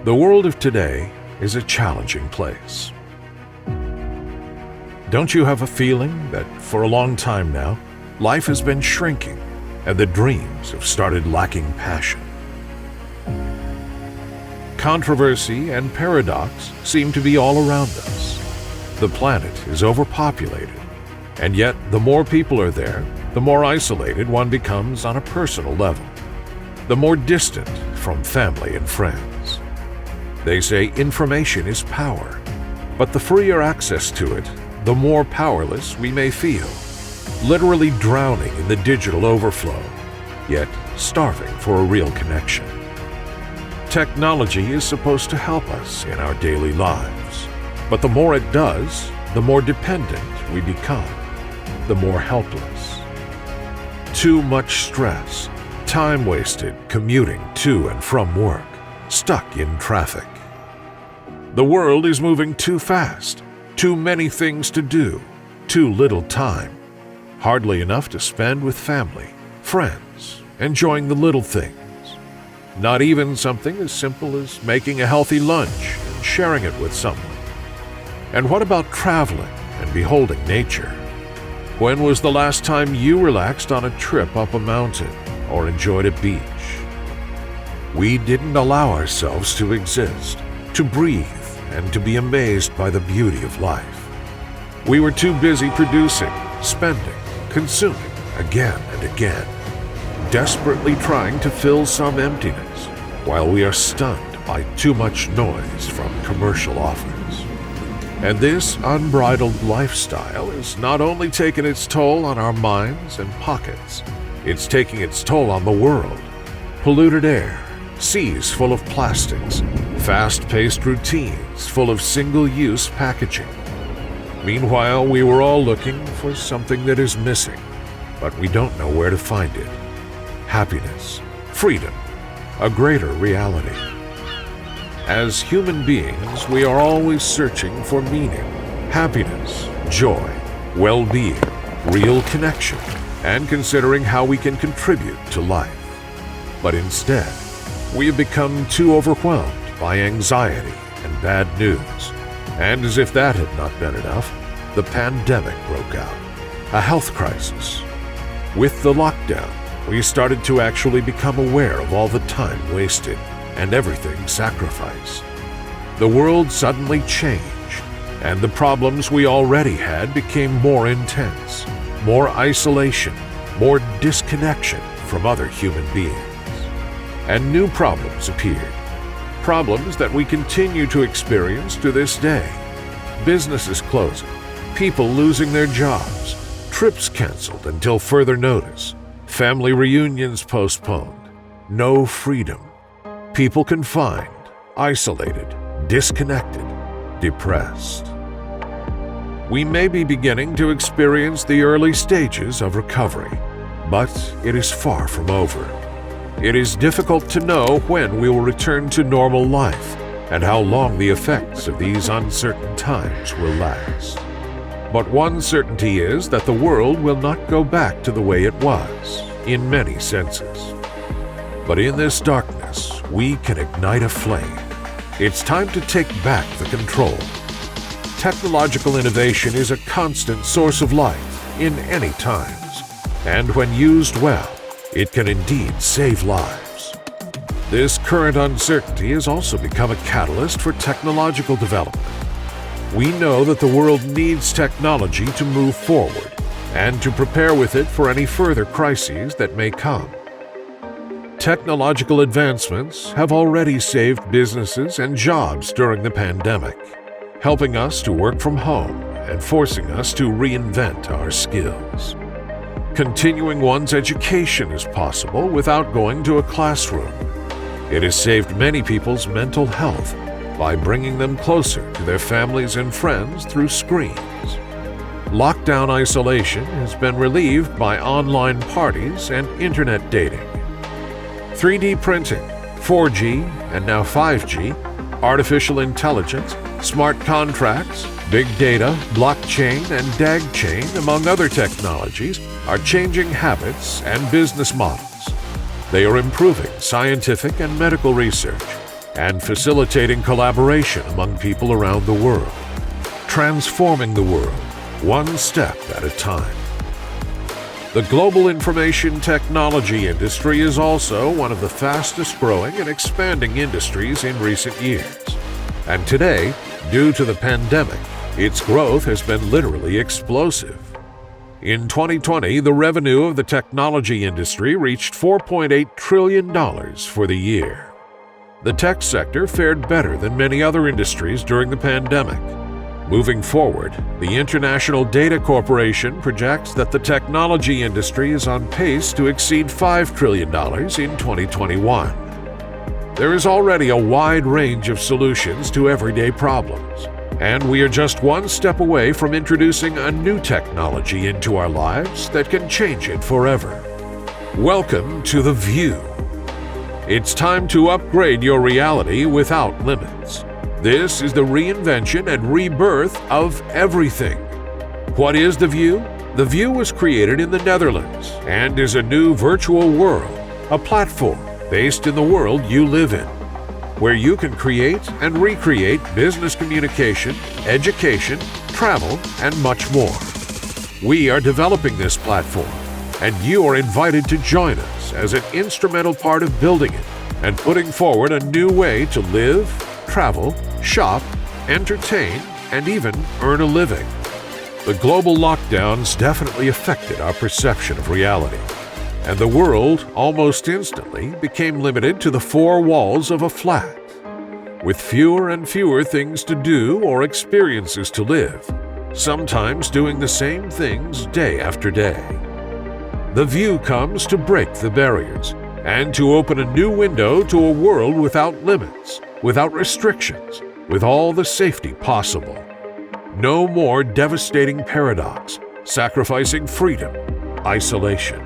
The world of today is a challenging place. Don't you have a feeling that for a long time now, life has been shrinking and the dreams have started lacking passion? Controversy and paradox seem to be all around us. The planet is overpopulated, and yet the more people are there, the more isolated one becomes on a personal level, the more distant from family and friends. They say information is power, but the freer access to it, the more powerless we may feel, literally drowning in the digital overflow, yet starving for a real connection. Technology is supposed to help us in our daily lives, but the more it does, the more dependent we become, the more helpless. Too much stress, time wasted commuting to and from work, stuck in traffic. The world is moving too fast, too many things to do, too little time, hardly enough to spend with family, friends, enjoying the little things. Not even something as simple as making a healthy lunch and sharing it with someone. And what about traveling and beholding nature? When was the last time you relaxed on a trip up a mountain or enjoyed a beach? We didn't allow ourselves to exist, to breathe, and to be amazed by the beauty of life. We were too busy producing, spending, consuming again and again, desperately trying to fill some emptiness, while we are stunned by too much noise from commercial offers. And this unbridled lifestyle has not only taken its toll on our minds and pockets, it's taking its toll on the world. Polluted air, seas full of plastics, fast-paced routines full of single-use packaging. Meanwhile, we were all looking for something that is missing, but we don't know where to find it. Happiness, freedom, a greater reality. As human beings, we are always searching for meaning, happiness, joy, well-being, real connection, and considering how we can contribute to life. But instead, we have become too overwhelmed by anxiety and bad news. And as if that had not been enough, the pandemic broke out, a health crisis. With the lockdown, we started to actually become aware of all the time wasted and everything sacrificed. The world suddenly changed, and the problems we already had became more intense, more isolation, more disconnection from other human beings. And new problems appeared, problems that we continue to experience to this day. Businesses closing, people losing their jobs, trips canceled until further notice, family reunions postponed, no freedom, people confined, isolated, disconnected, depressed. We may be beginning to experience the early stages of recovery, but it is far from over. It is difficult to know when we will return to normal life and how long the effects of these uncertain times will last. But one certainty is that the world will not go back to the way it was, in many senses. But in this darkness, we can ignite a flame. It's time to take back the control. Technological innovation is a constant source of life in any times, and when used well, it can indeed save lives. This current uncertainty has also become a catalyst for technological development. We know that the world needs technology to move forward and to prepare with it for any further crises that may come. Technological advancements have already saved businesses and jobs during the pandemic, helping us to work from home and forcing us to reinvent our skills. Continuing one's education is possible without going to a classroom. It has saved many people's mental health by bringing them closer to their families and friends through screens. Lockdown isolation has been relieved by online parties and internet dating. 3D printing, 4G, and now 5G, artificial intelligence, smart contracts, big data, blockchain, and DAG-chain, among other technologies, are changing habits and business models. They are improving scientific and medical research, and facilitating collaboration among people around the world, transforming the world one step at a time. The global information technology industry is also one of the fastest growing and expanding industries in recent years. And today, due to the pandemic, its growth has been literally explosive. In 2020, the revenue of the technology industry reached $4.8 trillion for the year. The tech sector fared better than many other industries during the pandemic. Moving forward, the International Data Corporation projects that the technology industry is on pace to exceed $5 trillion in 2021. There is already a wide range of solutions to everyday problems, and we are just one step away from introducing a new technology into our lives that can change it forever. Welcome to The View. It's time to upgrade your reality without limits. This is the reinvention and rebirth of everything. What is The View? The View was created in the Netherlands and is a new virtual world, a platform based in the world you live in, where you can create and recreate business communication, education, travel, and much more. We are developing this platform, and you are invited to join us as an instrumental part of building it and putting forward a new way to live, travel, shop, entertain, and even earn a living. The global lockdowns definitely affected our perception of reality, and the world almost instantly became limited to the four walls of a flat, with fewer and fewer things to do or experiences to live, sometimes doing the same things day after day. The View comes to break the barriers and to open a new window to a world without limits, without restrictions, with all the safety possible. No more devastating paradox, sacrificing freedom, isolation.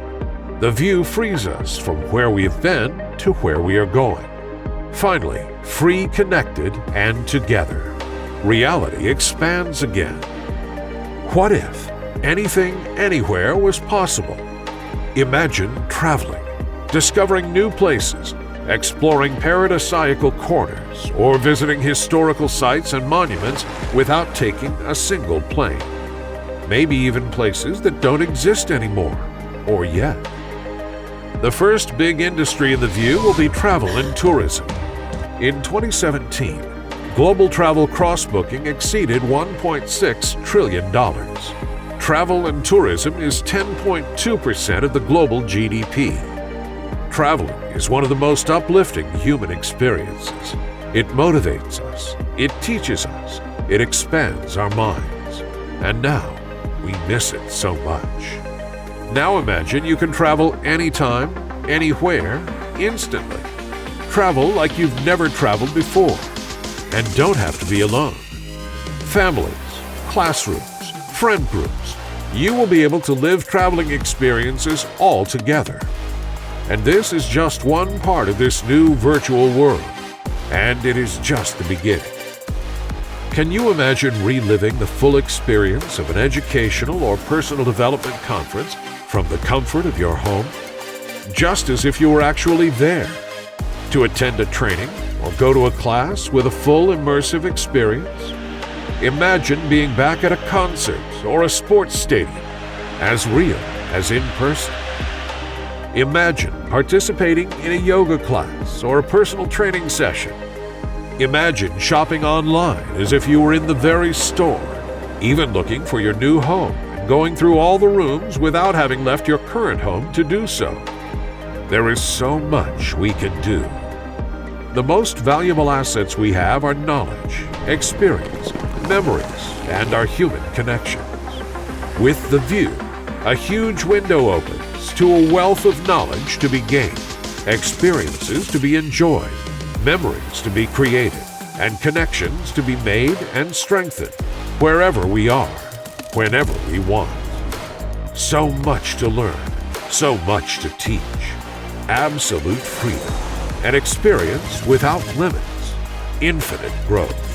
The View frees us from where we've been to where we are going. Finally, free, connected, and together. Reality expands again. What if anything, anywhere was possible? Imagine traveling, discovering new places, exploring paradisiacal corners, or visiting historical sites and monuments without taking a single plane. Maybe even places that don't exist anymore, or yet. The first big industry in The View will be travel and tourism. In 2017, global travel cross-booking exceeded $1.6 trillion. Travel and tourism is 10.2% of the global GDP. Traveling is one of the most uplifting human experiences. It motivates us, it teaches us, it expands our minds. And now, we miss it so much. Now imagine you can travel anytime, anywhere, instantly. Travel like you've never traveled before, and don't have to be alone. Families, classrooms, friend groups, you will be able to live traveling experiences all together. And this is just one part of this new virtual world, and it is just the beginning. Can you imagine reliving the full experience of an educational or personal development conference from the comfort of your home? Just as if you were actually there. To attend a training or go to a class with a full immersive experience? Imagine being back at a concert or a sports stadium, as real as in person. Imagine participating in a yoga class or a personal training session. Imagine shopping online as if you were in the very store, even looking for your new home and going through all the rooms without having left your current home to do so. There is so much we can do. The most valuable assets we have are knowledge, experience, memories, and our human connections. With The View, a huge window opens to a wealth of knowledge to be gained, experiences to be enjoyed, memories to be created, and connections to be made and strengthened, wherever we are, whenever we want. So much to learn, so much to teach. Absolute freedom, an experience without limits, infinite growth.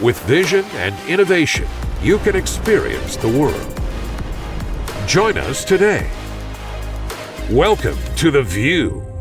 With vision and innovation, you can experience the world. Join us today. Welcome to The View.